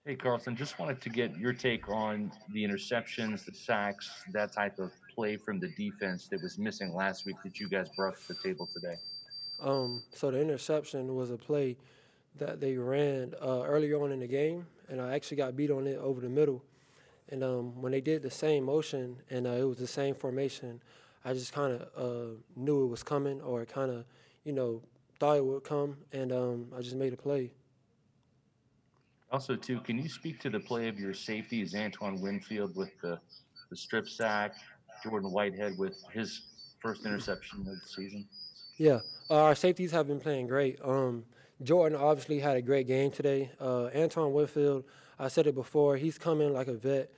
Hey, Carlson, just wanted to get your take on the interceptions, the sacks, that type of play from the defense that was missing last week that you guys brought to the table today. So the interception was a play that they ran earlier on in the game, and I actually got beat on it over the middle. And when they did the same motion and it was the same formation, I just kind of knew it was coming, or kind of, you know, thought it would come, and I just made a play. Also, too, can you speak to the play of your safeties, Antoine Winfield with the strip sack, Jordan Whitehead with his first interception of the season? Yeah, our safeties have been playing great. Jordan obviously had a great game today. Anton Whitfield, I said it before, he's coming like a vet.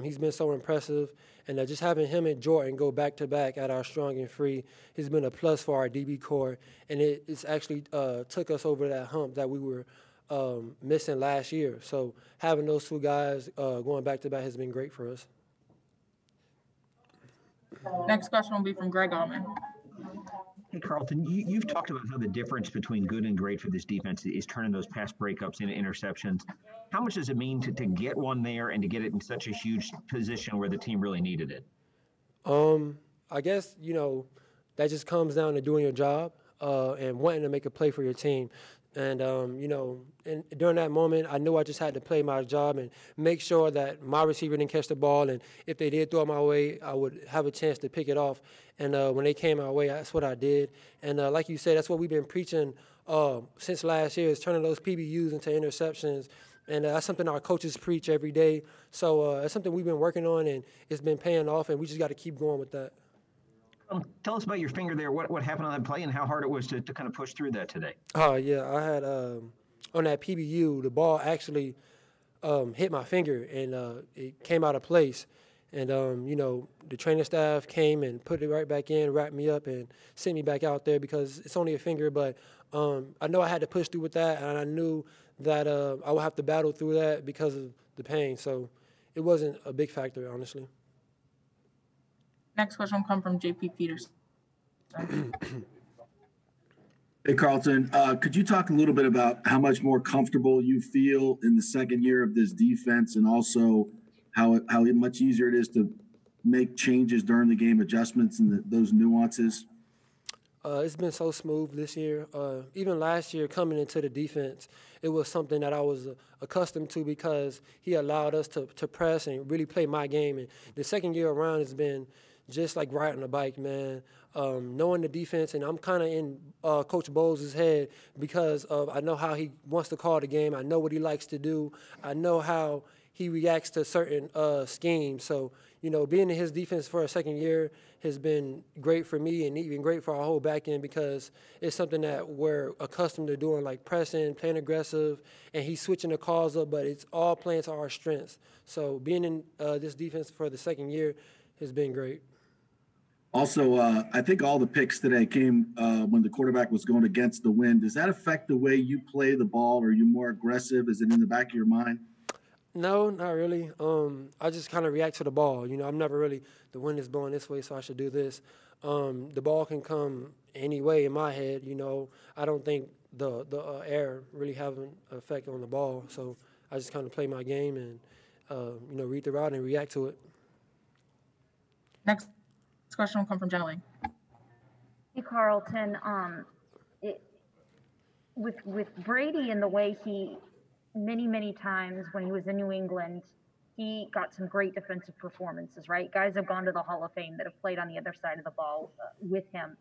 He's been so impressive, and just having him and Jordan go back to back at our strong and free has been a plus for our DB core, and it's actually took us over that hump that we were missing last year. So having those two guys going back to back has been great for us. Next question will be from Greg Allman. Hey, Carlton, you've talked about how the difference between good and great for this defense is turning those pass breakups into interceptions. How much does it mean to get one there and to get it in such a huge position where the team really needed it? I guess, that just comes down to doing your job and wanting to make a play for your team. And, and during that moment, I knew I just had to play my job and make sure that my receiver didn't catch the ball. And if they did throw it my way, I would have a chance to pick it off. And when they came my way, that's what I did. And like you said, that's what we've been preaching since last year, is turning those PBUs into interceptions. And that's something our coaches preach every day. So that's something we've been working on, and it's been paying off, and we just got to keep going with that. Tell us about your finger there. What happened on that play and how hard it was to kind of push through that today? Oh, yeah. I had on that PBU, the ball actually hit my finger, and it came out of place. And, the training staff came and put it right back in, wrapped me up, and sent me back out there because it's only a finger. But I know I had to push through with that, and I knew that I would have to battle through that because of the pain. So it wasn't a big factor, honestly. Next question will come from JP Peterson. Hey, Carlton, could you talk a little bit about how much more comfortable you feel in the second year of this defense, and also how much easier it is to make changes during the game, adjustments and those nuances? It's been so smooth this year. Even last year, coming into the defense, it was something that I was accustomed to because he allowed us to press and really play my game. And the second year around has been just like riding a bike, man. Knowing the defense, and I'm kind of in Coach Bowles' head because I know how he wants to call the game. I know what he likes to do. I know how he reacts to certain schemes. So, being in his defense for a second year has been great for me and even great for our whole back end because it's something that we're accustomed to doing, like pressing, playing aggressive, and he's switching the calls up, but it's all playing to our strengths. So being in this defense for the second year has been great. Also, I think all the picks today came when the quarterback was going against the wind. Does that affect the way you play the ball? Are you more aggressive? Is it in the back of your mind? No, not really. I just kind of react to the ball. I'm never really, the wind is blowing this way, so I should do this. The ball can come any way in my head. I don't think the air really have an effect on the ball. So I just kind of play my game and, read the route and react to it. Next question will come from Jenna Lee. Hey, Carlton. With Brady and the way he many times when he was in New England, he got some great defensive performances, right? Guys have gone to the Hall of Fame that have played on the other side of the ball with him.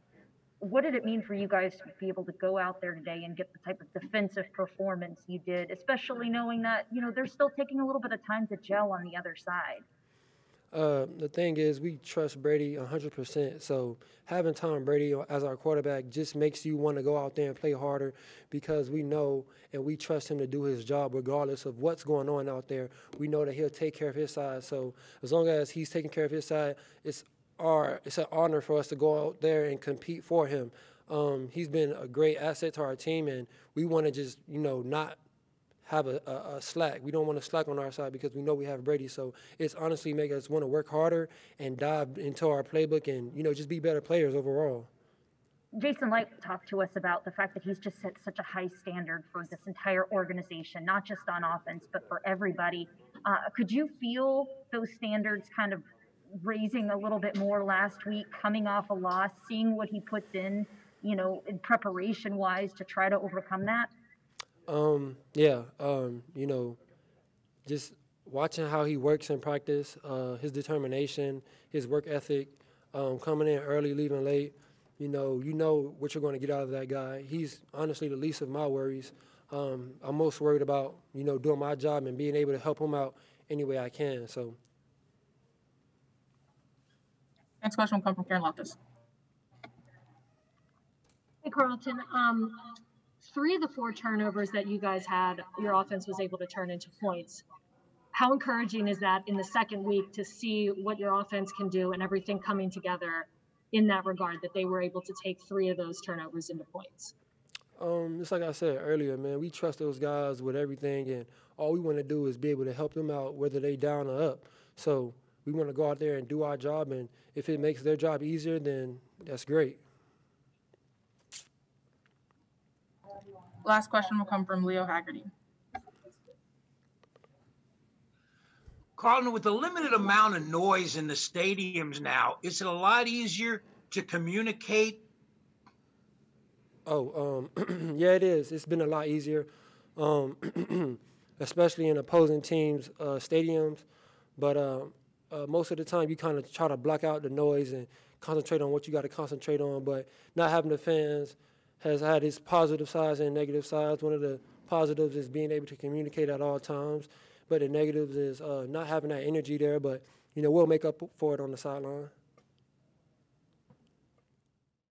What did it mean for you guys to be able to go out there today and get the type of defensive performance you did, especially knowing that, they're still taking a little bit of time to gel on the other side? The thing is, we trust Brady 100%. So having Tom Brady as our quarterback just makes you want to go out there and play harder because we know and we trust him to do his job regardless of what's going on out there. We know that he'll take care of his side. So as long as he's taking care of his side, it's an honor for us to go out there and compete for him. He's been a great asset to our team, and we want to just, not have a slack. We don't want to slack on our side because we know we have Brady. So it's honestly make us want to work harder and dive into our playbook and, just be better players overall. Jason Light talked to us about the fact that he's just set such a high standard for this entire organization, not just on offense, but for everybody. Could you feel those standards kind of raising a little bit more last week, coming off a loss, seeing what he puts in, in preparation wise to try to overcome that? Yeah, just watching how he works in practice, his determination, his work ethic, coming in early, leaving late. You know what you're going to get out of that guy. He's honestly the least of my worries. I'm most worried about, doing my job and being able to help him out any way I can. So. Next question will come from Karen Loftus. Hey, Carlton. 3 of the 4 turnovers that you guys had, your offense was able to turn into points. How encouraging is that in the second week to see what your offense can do and everything coming together in that regard, that they were able to take 3 of those turnovers into points? Just like I said earlier, man, we trust those guys with everything, and all we want to do is be able to help them out, whether they down or up. So we want to go out there and do our job, and if it makes their job easier, then that's great. Last question will come from Leo Haggerty. Carlton, with the limited amount of noise in the stadiums now, is it a lot easier to communicate? Yeah, it is. It's been a lot easier, especially in opposing teams' stadiums. But most of the time, you kind of try to block out the noise and concentrate on what you got to concentrate on. But not having the fans has had its positive sides and negative sides. One of the positives is being able to communicate at all times. But the negatives is not having that energy there. But, we'll make up for it on the sideline.